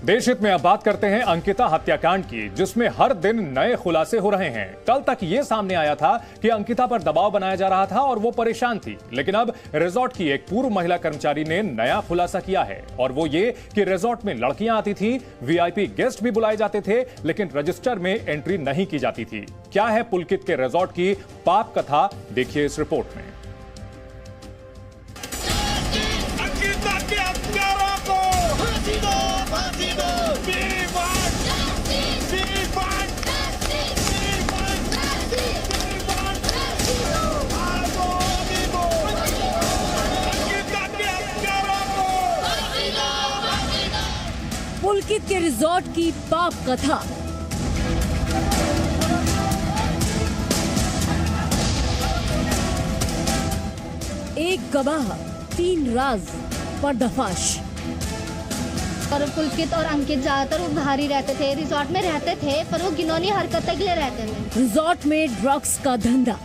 देशहित में अब बात करते हैं अंकिता हत्याकांड की, जिसमें हर दिन नए खुलासे हो रहे हैं। कल तक ये सामने आया था कि अंकिता पर दबाव बनाया जा रहा था और वो परेशान थी, लेकिन अब रिजॉर्ट की एक पूर्व महिला कर्मचारी ने नया खुलासा किया है, और वो ये कि रिजॉर्ट में लड़कियां आती थी, वीआईपी गेस्ट भी बुलाए जाते थे, लेकिन रजिस्टर में एंट्री नहीं की जाती थी। क्या है पुलकित के रिजॉर्ट की पाप कथा, देखिए इस रिपोर्ट में। पुलकित के रिजॉर्ट की पाप कथा। एक गवाह, 3 राज, पर्दाफाश। और पुलकित और अंकित ज्यादातर वो बाहर ही रहते थे, रिजॉर्ट में रहते थे, पर वो घिनौनी हरकतें के लिए रहते थे। रिजॉर्ट में ड्रग्स का धंधा,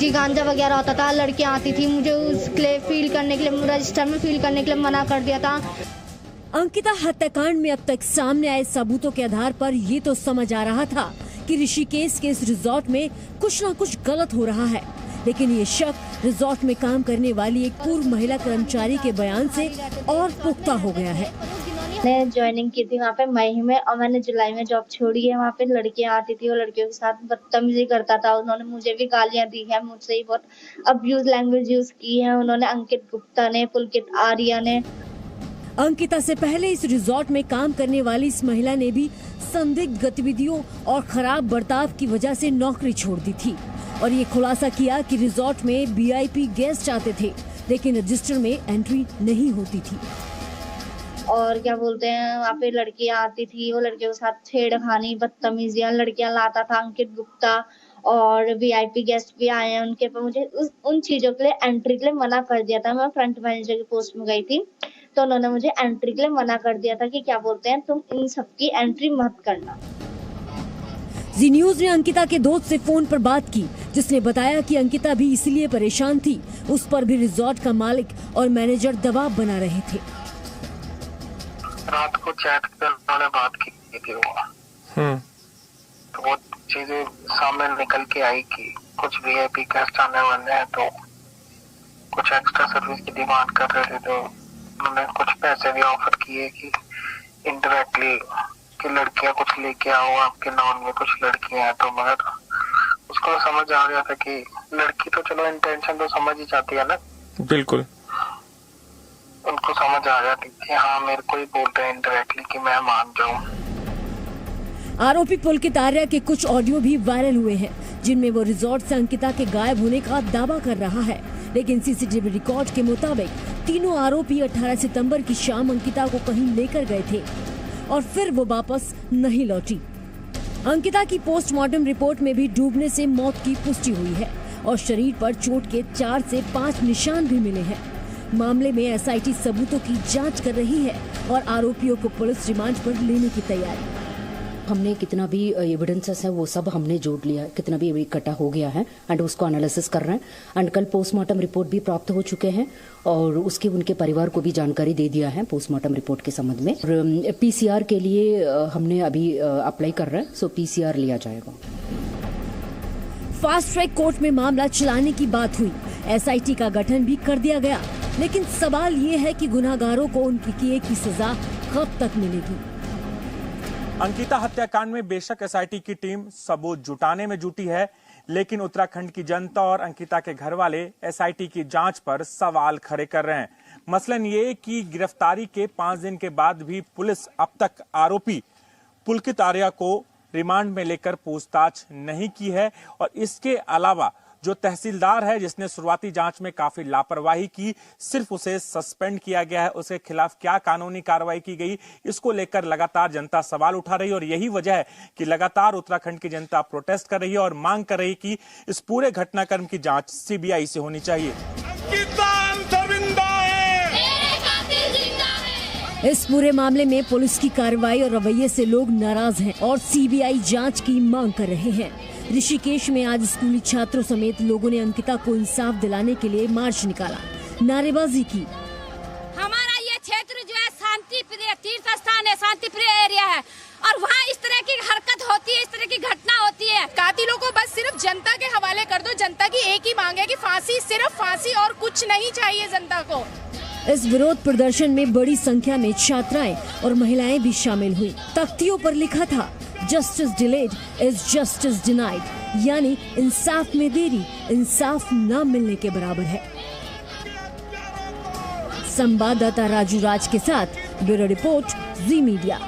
जी गांजा वगैरह होता था, लड़कियां आती थी, मुझे उसके लिए फील करने के लिए, रजिस्टर में फील करने के लिए मना कर दिया था। अंकिता हत्याकांड में अब तक सामने आए सबूतों के आधार पर ये तो समझ आ रहा था कि ऋषिकेश के इस रिजॉर्ट में कुछ न कुछ गलत हो रहा है, लेकिन ये शक रिजॉर्ट में काम करने वाली एक पूर्व महिला कर्मचारी के बयान से और पुख्ता हो गया है। मैंने ज्वाइनिंग की थी वहाँ पे मई में, और मैंने जुलाई में जॉब छोड़ी है। वहाँ पे लड़कियां आती थी, वो लड़कियों के साथ बदतमीजी करता था। उन्होंने मुझे भी गालियां दी है, मुझसे ही बहुत अब्यूज लैंग्वेज यूज की है उन्होंने, अंकित गुप्ता ने, पुलकित आर्या ने। अंकिता से पहले इस रिजॉर्ट में काम करने वाली इस महिला ने भी संदिग्ध गतिविधियों और खराब बर्ताव की वजह से नौकरी छोड़ दी थी, और ये खुलासा किया कि रिजॉर्ट में वीआईपी गेस्ट आते थे, लेकिन रजिस्टर में एंट्री नहीं होती थी। और क्या बोलते हैं, वहाँ पे लड़कियां आती थी, वो लड़कियों के साथ छेड़खानी, बदतमीजियां लड़कियां लाता था अंकित गुप्ता, और वीआईपी गेस्ट भी आए हैं उनके पर। मुझे उन चीजों के लिए एंट्री के लिए मना कर दिया था। मैं फ्रंट मैनेजर की पोस्ट में गई थी, तो उन्होंने मुझे एंट्री के लिए मना कर दिया था कि क्या बोलते हैं, तुम इन सबकी एंट्री मत करना। जी न्यूज ने अंकिता के दोस्त से फोन पर बात की, जिसने बताया कि अंकिता भी इसलिए परेशान थी, उस पर भी रिजॉर्ट का मालिक और मैनेजर दबाव बना रहे थे। रात को चैट पर उन्होंने बात की थी तो वो चीजें सामने निकल के आई कि कुछ वीआईपी गेस्ट आने वाले हैं, तो कुछ एक्स्ट्रा सर्विस की डिमांड कर रहे थे, तो उन्होंने कुछ पैसे भी ऑफर किए कि इनडायरेक्टली कि लड़कियां कुछ लेके आओ, आपके नाम में कुछ लड़कियां हैं। तो मगर उसको समझ आ गया था कि लड़की तो चलो इंटेंशन तो समझ ही जाती है ना। बिल्कुल, उनको समझ आ गया कि हाँ मेरे को ही बोल रहे हैं इनडायरेक्टली कि मैं मान जाऊं। आरोपी पुलकित आर्या के कुछ ऑडियो भी वायरल हुए हैं, जिनमें वो रिजॉर्ट से अंकिता के गायब होने का दावा कर रहा है, लेकिन सीसीटीवी रिकॉर्ड के मुताबिक तीनों आरोपी 18 सितंबर की शाम अंकिता को कहीं लेकर गए थे और फिर वो वापस नहीं लौटी। अंकिता की पोस्टमार्टम रिपोर्ट में भी डूबने से मौत की पुष्टि हुई है और शरीर पर चोट के 4 से 5 निशान भी मिले हैं। मामले में एसआईटी सबूतों की जांच कर रही है और आरोपियों को पुलिस रिमांड पर लेने की तैयारी। हमने कितना भी एविडेंसेस है वो सब हमने जोड़ लिया है, कितना भी इकट्ठा हो गया है एंड उसको एनालिसिस कर रहे हैं। एंड कल पोस्टमार्टम रिपोर्ट भी प्राप्त हो चुके हैं और उसके उनके परिवार को भी जानकारी दे दिया है पोस्टमार्टम रिपोर्ट के संबंध में। पीसीआर के लिए हमने अभी अप्लाई कर रहे हैं, सो पीसीआर लिया जाएगा। फास्ट ट्रैक कोर्ट में मामला चलाने की बात हुई, एसआईटी का गठन भी कर दिया गया, लेकिन सवाल ये है कि गुनाहगारों को उनके किए की सजा कब तक मिलेगी। अंकिता हत्याकांड में बेशक एसआईटी की टीम सबूत जुटाने में जुटी है, लेकिन उत्तराखंड की जनता और अंकिता के घर वाले एसआईटी की जांच पर सवाल खड़े कर रहे हैं। मसलन ये कि गिरफ्तारी के 5 दिन के बाद भी पुलिस अब तक आरोपी पुलकित आर्या को रिमांड में लेकर पूछताछ नहीं की है, और इसके अलावा जो तहसीलदार है जिसने शुरुआती जांच में काफी लापरवाही की, सिर्फ उसे सस्पेंड किया गया है। उसके खिलाफ क्या कानूनी कार्रवाई की गई, इसको लेकर लगातार जनता सवाल उठा रही है, और यही वजह है कि लगातार उत्तराखंड की जनता प्रोटेस्ट कर रही है और मांग कर रही है कि इस पूरे घटनाक्रम की जांच सीबीआई से होनी चाहिए। इस पूरे मामले में पुलिस की कार्रवाई और रवैये से लोग नाराज हैं और सीबीआई जांच की मांग कर रहे हैं। ऋषिकेश में आज स्कूली छात्रों समेत लोगों ने अंकिता को इंसाफ दिलाने के लिए मार्च निकाला, नारेबाजी की। हमारा ये क्षेत्र जो है शांति प्रिय तीर्थ स्थान जमीन है, शांतिप्रिय एरिया है और वहाँ इस तरह की हरकत होती है, इस तरह की घटना होती है। कातिलों को बस सिर्फ जनता के हवाले कर दो। जनता की एक ही मांग है कि फांसी, सिर्फ फांसी और कुछ नहीं चाहिए जनता को। इस विरोध प्रदर्शन में बड़ी संख्या में छात्राएं और महिलाएं भी शामिल हुई। तख्तियों पर लिखा था justice delayed is justice denied, यानी इंसाफ में देरी इंसाफ न मिलने के बराबर है। संवाददाता राजू राज के साथ ब्यूरो रिपोर्ट, जी मीडिया।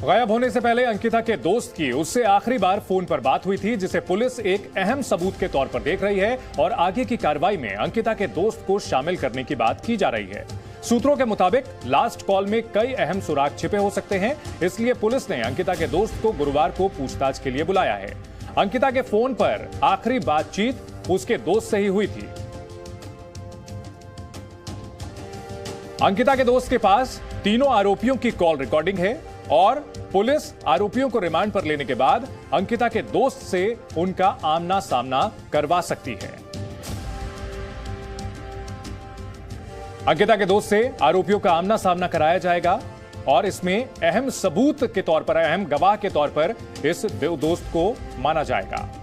गायब होने से पहले अंकिता के दोस्त की उससे आखिरी बार फोन पर बात हुई थी, जिसे पुलिस एक अहम सबूत के तौर पर देख रही है और आगे की कार्रवाई में अंकिता के दोस्त को शामिल करने की बात की जा रही है। सूत्रों के मुताबिक लास्ट कॉल में कई अहम सुराग छिपे हो सकते हैं, इसलिए पुलिस ने अंकिता के दोस्त को गुरुवार को पूछताछ के लिए बुलाया है। अंकिता के फोन पर आखिरी बातचीत उसके दोस्त से ही हुई थी। अंकिता के दोस्त के पास तीनों आरोपियों की कॉल रिकॉर्डिंग है और पुलिस आरोपियों को रिमांड पर लेने के बाद अंकिता के दोस्त से उनका आमना सामना करवा सकती है। अंकिता के दोस्त से आरोपियों का आमना सामना कराया जाएगा और इसमें अहम सबूत के तौर पर, अहम गवाह के तौर पर इस दोस्त को माना जाएगा।